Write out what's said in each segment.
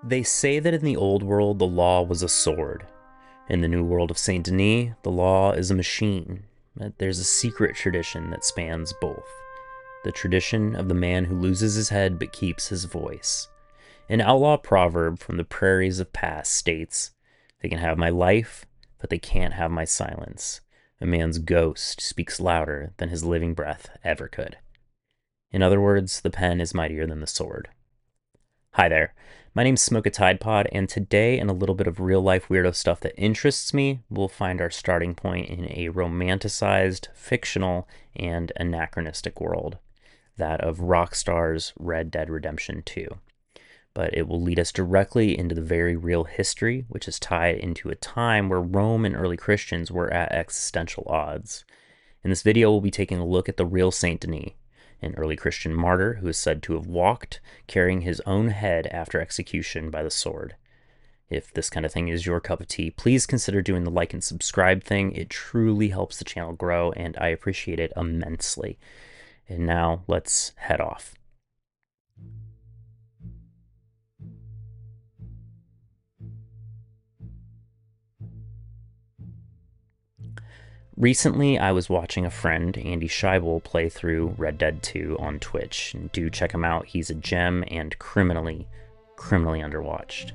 They say that in the old world, the law was a sword. In the new world of Saint Denis, the law is a machine. But there's a secret tradition that spans both. The tradition of the man who loses his head but keeps his voice. An outlaw proverb from the prairies of past states, "They can have my life, but they can't have my silence. A man's ghost speaks louder than his living breath ever could." In other words, the pen is mightier than the sword. Hi there, my name's Smoke a Tide Pod, and today, in a little bit of real-life weirdo stuff that interests me, we'll find our starting point in a romanticized, fictional, and anachronistic world, that of Rockstar's Red Dead Redemption 2. But it will lead us directly into the very real history, which is tied into a time where Rome and early Christians were at existential odds. In this video, we'll be taking a look at the real Saint Denis, an early Christian martyr who is said to have walked, carrying his own head after execution by the sword. If this kind of thing is your cup of tea, please consider doing the like and subscribe thing. It truly helps the channel grow, and I appreciate it immensely. And now, let's head off. Recently, I was watching a friend, Andy Scheibel, play through Red Dead 2 on Twitch. Do check him out. He's a gem and criminally underwatched.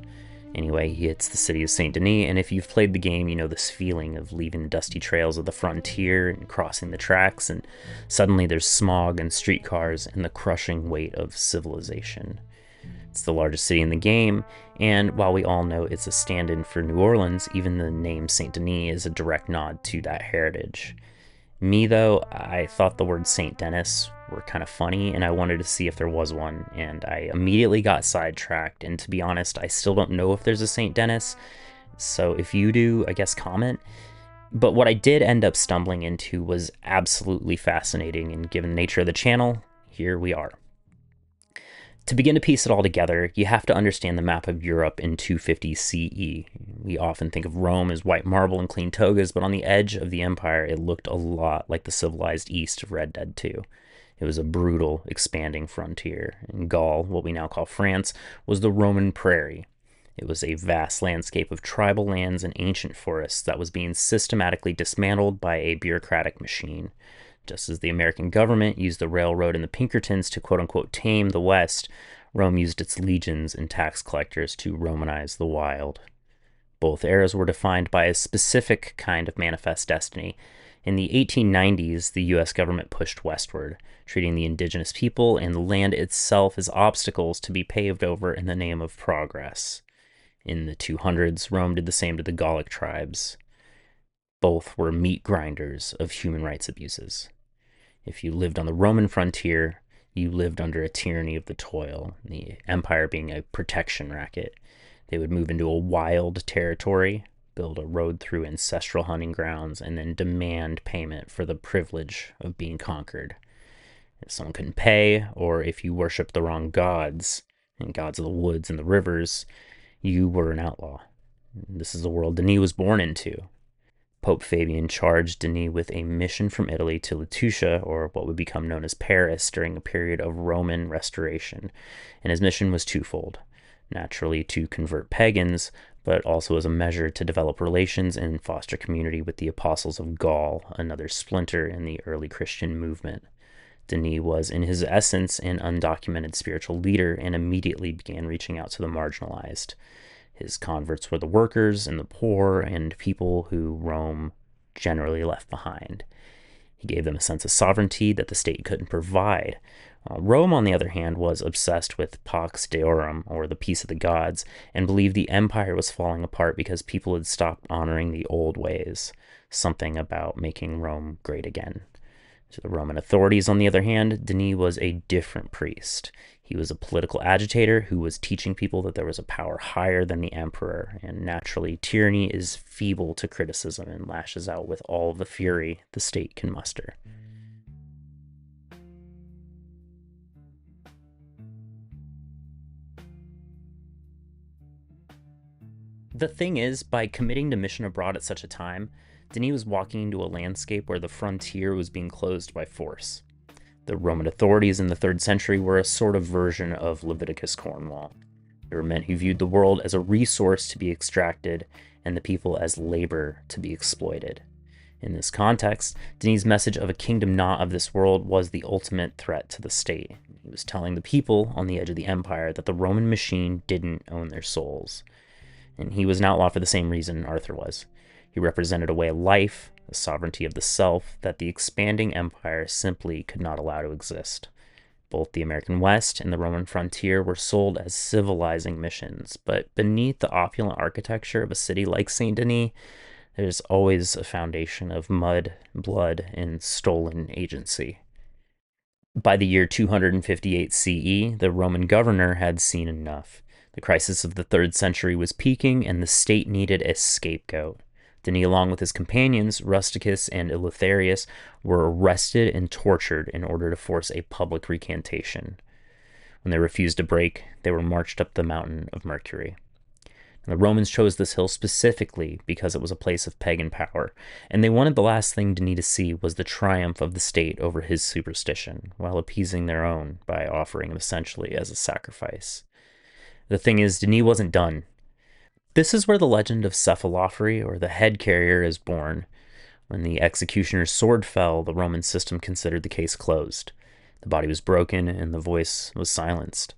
Anyway, he hits the city of Saint Denis, and if you've played the game, you know this feeling of leaving the dusty trails of the frontier and crossing the tracks, and suddenly there's smog and streetcars and the crushing weight of civilization. It's the largest city in the game, and while we all know it's a stand-in for New Orleans, even the name Saint Denis is a direct nod to that heritage. Me, though, I thought the word Saint Denis were kind of funny, and I wanted to see if there was one, and I immediately got sidetracked, and to be honest, I still don't know if there's a Saint Denis, so if you do, I guess comment. But what I did end up stumbling into was absolutely fascinating, and given the nature of the channel, here we are. To begin to piece it all together, you have to understand the map of Europe in 250 CE. We often think of Rome as white marble and clean togas, but on the edge of the empire, it looked a lot like the civilized east of Red Dead 2. It was a brutal, expanding frontier. In Gaul, what we now call France, was the Roman Prairie. It was a vast landscape of tribal lands and ancient forests that was being systematically dismantled by a bureaucratic machine. Just as the American government used the railroad and the Pinkertons to quote-unquote tame the West, Rome used its legions and tax collectors to Romanize the wild. Both eras were defined by a specific kind of manifest destiny. In the 1890s, the U.S. government pushed westward, treating the indigenous people and the land itself as obstacles to be paved over in the name of progress. In the 200s, Rome did the same to the Gallic tribes. Both were meat grinders of human rights abuses. If you lived on the Roman frontier, you lived under a tyranny of the toil, the empire being a protection racket. They would move into a wild territory, build a road through ancestral hunting grounds, and then demand payment for the privilege of being conquered. If someone couldn't pay, or if you worshipped the wrong gods, and gods of the woods and the rivers, you were an outlaw. This is the world Denis was born into. Pope Fabian charged Denis with a mission from Italy to Lutetia, or what would become known as Paris, during a period of Roman restoration, and his mission was twofold. Naturally, to convert pagans, but also as a measure to develop relations and foster community with the Apostles of Gaul, another splinter in the early Christian movement. Denis was, in his essence, an undocumented spiritual leader and immediately began reaching out to the marginalized. His converts were the workers and the poor and people who Rome generally left behind. He gave them a sense of sovereignty that the state couldn't provide. Rome, on the other hand, was obsessed with Pax Deorum, or the peace of the gods, and believed the empire was falling apart because people had stopped honoring the old ways, something about making Rome great again. To the Roman authorities, on the other hand, Denis was a different priest. He was a political agitator who was teaching people that there was a power higher than the emperor, and naturally, tyranny is feeble to criticism and lashes out with all the fury the state can muster. The thing is, by committing to mission abroad at such a time, Denis was walking into a landscape where the frontier was being closed by force. The Roman authorities in the 3rd century were a sort of version of Leviticus Cornwall. There were men who viewed the world as a resource to be extracted and the people as labor to be exploited. In this context, Denis' message of a kingdom not of this world was the ultimate threat to the state. He was telling the people on the edge of the empire that the Roman machine didn't own their souls. And he was an outlaw for the same reason Arthur was. He represented a way of life, the sovereignty of the self, that the expanding empire simply could not allow to exist. Both the American West and the Roman frontier were sold as civilizing missions, but beneath the opulent architecture of a city like Saint Denis, there's always a foundation of mud, blood, and stolen agency. By the year 258 CE, the Roman governor had seen enough. The crisis of the 3rd century was peaking, and the state needed a scapegoat. Denis, along with his companions, Rusticus and Eleutherius, were arrested and tortured in order to force a public recantation. When they refused to break, they were marched up the mountain of Mercury. And the Romans chose this hill specifically because it was a place of pagan power, and they wanted the last thing Denis to see was the triumph of the state over his superstition, while appeasing their own by offering him essentially as a sacrifice. The thing is, Denis wasn't done. This is where the legend of Cephalophore, or the head carrier, is born. When the executioner's sword fell, the Roman system considered the case closed. The body was broken, and the voice was silenced.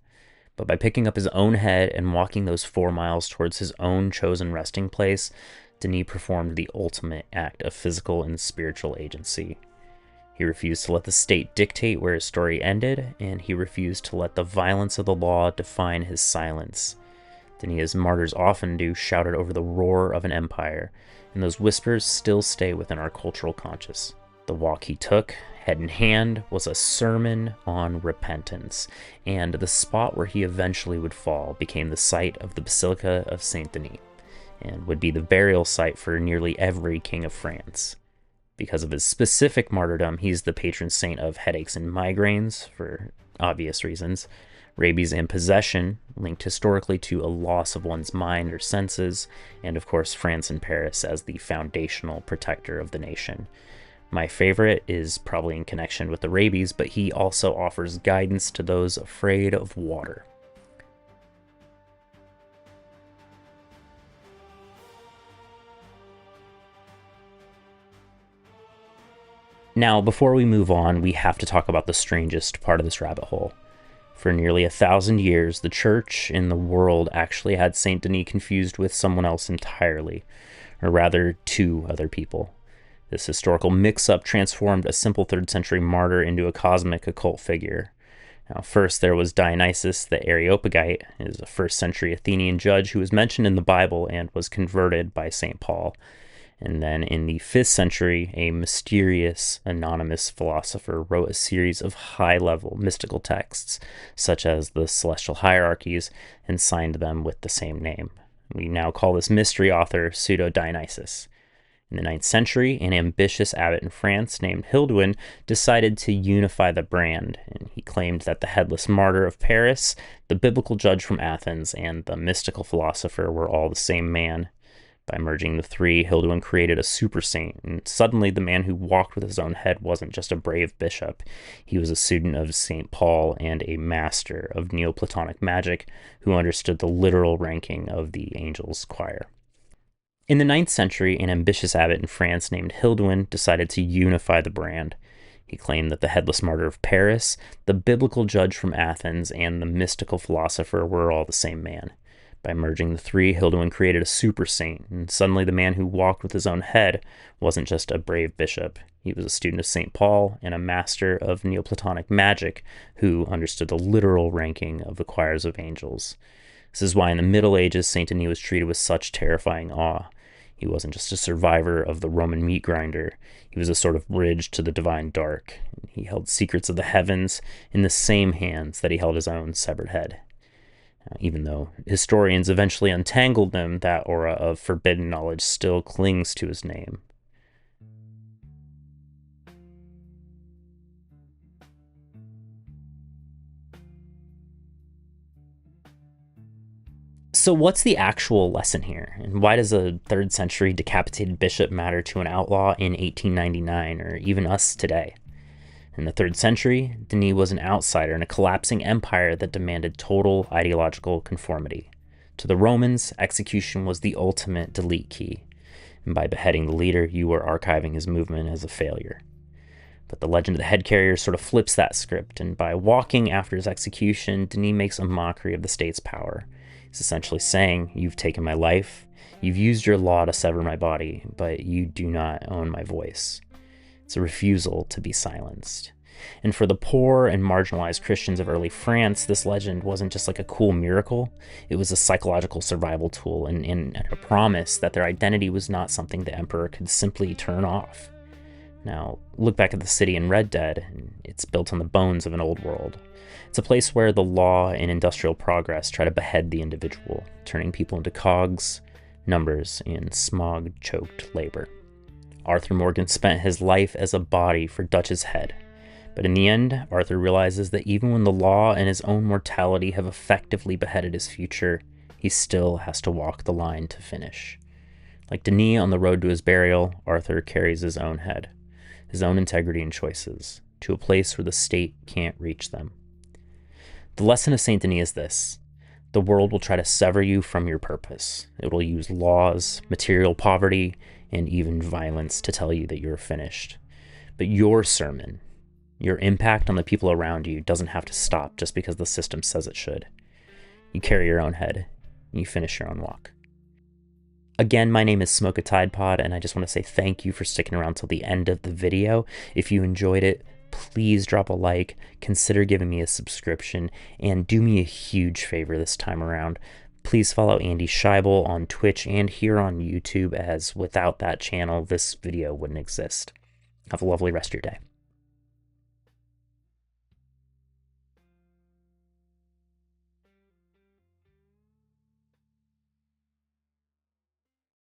But by picking up his own head and walking those 4 miles towards his own chosen resting place, Denis performed the ultimate act of physical and spiritual agency. He refused to let the state dictate where his story ended, and he refused to let the violence of the law define his silence. Denis, as martyrs often do, shouted over the roar of an empire, and those whispers still stay within our cultural conscious. The walk he took, head in hand, was a sermon on repentance, and the spot where he eventually would fall became the site of the Basilica of Saint Denis, and would be the burial site for nearly every king of France. Because of his specific martyrdom, he's the patron saint of headaches and migraines, for obvious reasons, rabies and possession, linked historically to a loss of one's mind or senses, and of course France and Paris as the foundational protector of the nation. My favorite is probably in connection with the rabies, but he also offers guidance to those afraid of water. Now, before we move on, we have to talk about the strangest part of this rabbit hole. For nearly 1,000 years, the church in the world actually had Saint Denis confused with someone else entirely, or rather 2 other people. This historical mix-up transformed a simple 3rd century martyr into a cosmic occult figure. Now, first there was Dionysius the Areopagite, is a 1st century Athenian judge who was mentioned in the Bible and was converted by St. Paul. And then in the 5th century, a mysterious, anonymous philosopher wrote a series of high-level mystical texts, such as the celestial hierarchies, and signed them with the same name. We now call this mystery author Pseudo-Dionysius. In the 9th century, an ambitious abbot in France named Hilduin decided to unify the brand, and he claimed that the headless martyr of Paris, the biblical judge from Athens, and the mystical philosopher were all the same man. By merging the 3, Hilduin created a super saint, and suddenly the man who walked with his own head wasn't just a brave bishop. He was a student of St. Paul and a master of Neoplatonic magic who understood the literal ranking of the angels' choir. In the 9th century, an ambitious abbot in France named Hilduin decided to unify the brand. He claimed that the headless martyr of Paris, the biblical judge from Athens, and the mystical philosopher were all the same man. By merging the 3, Hilduin created a super saint, and suddenly the man who walked with his own head wasn't just a brave bishop. He was a student of St. Paul and a master of Neoplatonic magic who understood the literal ranking of the choirs of angels. This is why in the Middle Ages, Saint Denis was treated with such terrifying awe. He wasn't just a survivor of the Roman meat grinder. He was a sort of bridge to the divine dark. He held secrets of the heavens in the same hands that he held his own severed head. Even though historians eventually untangled them, that aura of forbidden knowledge still clings to his name. So what's the actual lesson here? And why does a 3rd century decapitated bishop matter to an outlaw in 1899, or even us today? In the 3rd century, Denis was an outsider in a collapsing empire that demanded total ideological conformity. To the Romans, execution was the ultimate delete key, and by beheading the leader, you were archiving his movement as a failure. But the legend of the head carrier sort of flips that script, and by walking after his execution, Denis makes a mockery of the state's power. He's essentially saying, "You've taken my life, you've used your law to sever my body, but you do not own my voice." It's a refusal to be silenced. And for the poor and marginalized Christians of early France, this legend wasn't just like a cool miracle. It was a psychological survival tool and a promise that their identity was not something the emperor could simply turn off. Now, look back at the city in Red Dead, and it's built on the bones of an old world. It's a place where the law and industrial progress try to behead the individual, turning people into cogs, numbers, and smog-choked labor. Arthur Morgan spent his life as a body for Dutch's head. But in the end, Arthur realizes that even when the law and his own mortality have effectively beheaded his future, he still has to walk the line to finish. Like Denis on the road to his burial, Arthur carries his own head, his own integrity and choices, to a place where the state can't reach them. The lesson of Saint Denis is this: the world will try to sever you from your purpose. It will use laws, material poverty, and even violence to tell you that you're finished. But your sermon, your impact on the people around you, doesn't have to stop just because the system says it should. You carry your own head, and you finish your own walk. Again, my name is Smoke a Tide Pod, and I just want to say thank you for sticking around till the end of the video. If you enjoyed it, please drop a like, consider giving me a subscription, and do me a huge favor this time around. Please follow Andy Scheibel on Twitch and here on YouTube, as without that channel, this video wouldn't exist. Have a lovely rest of your day.